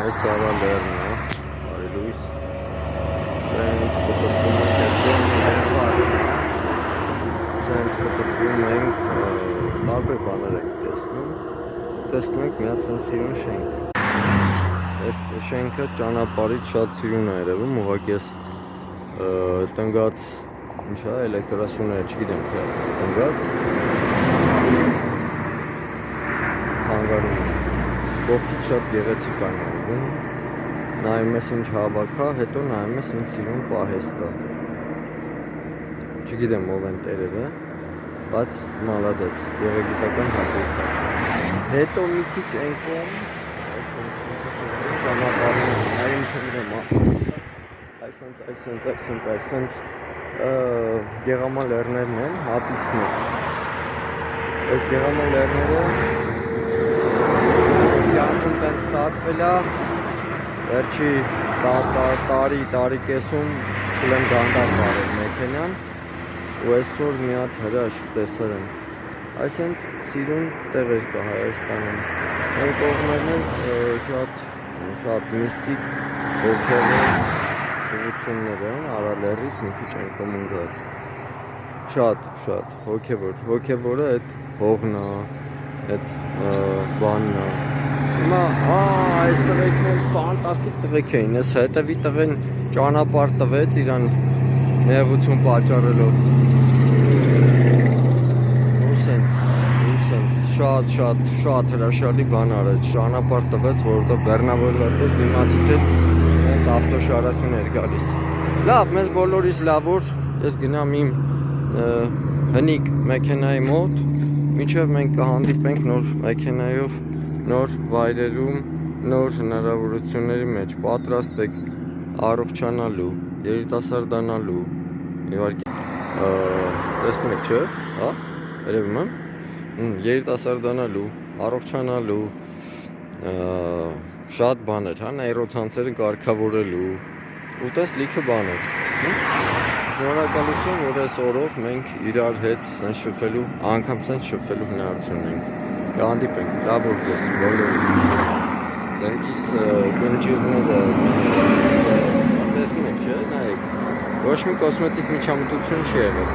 այս արալերն է, արի լույս, սենց պտտվում ենք հետոն ներվարն է, սենց պտտվում ենք, տարբեր բաներ ենք տեսնում ենք միած սենց սիրուն շենք, այս շենքը ճանապարհից շատ սիրուն է երևում, ուղղակի ես տնգած, ինչ է, էլեկտրասյուները չգիտեմ թե այս տնգած, հանգարում է, կողքից շատ գեղեցիկ է նայվում, նայում ես ինչ հավաք է, հետո նայում ես ինչ սիրուն պահեստ է, չգիտեմ ով են տերերը, բայց մալադեց, գեղագիտական հատուկ է, հետո մի քիչ այն կողմ, ճանապարհին նայում թվում այսենց գեղամա լեռներն են, հատիցն են, այս գեղամա լեռները կյանքում տենց ստացվել է, վերջի տարի կեսում սկսել եմ դանդաղ վարել մեքենան ու այսօր մի հատ հրաշք տեսել եմ, այսենց սիրուն տեղեր կա Հայաստանում, այն կողմերն շատ միստիկ հոգևոր ուղղություններ են, Արալեռից մի քիչ են կոմունգած, շատ հոգևորը այդ հողն է, այդ բանն է, հիմա այս տղեկն էլ ֆանտաստիկ տղեկ էին, ես հետևի տղեն ճանապարհ տվեց իրան նեղություն պատճառելով, շատ հրաշալի բան արեց, ճանապարհ տվեց, որովհետև բեռնավորված դիմացից էլ ավտոշարասյուն էր գալիս, լավ, մեզ բոլորիս լավ որ ես գնամ իմ հնիկ մեքենայի մոտ, մինչև մենք կհանդիպենք նոր մեքենայով, նոր վայրերում, նոր հնարավորությունների մեջ, պատրաստվեք առողջանալու, երիտասարդանալու, իհարկե, տեսնում եք չէ, հա, երևում եմ, երիտասարդանալու, առողջանալու, շատ բաներ, հա, նեյրոցանցերը կարգավորելու, ուտես լիքը բաներ, շնորհակալություն, որ այս օրով մենք իրար հետ սենց շփվելու, անգամ սենց շփվելու հնարավորություն ենք, կհանդիպենք, լավ որ դες, բոլորին, դենքիս կնջիրները, տեսնում եք չէ, նայեք, ոչ մի կոսմետիկ միջամտություն չի եղել,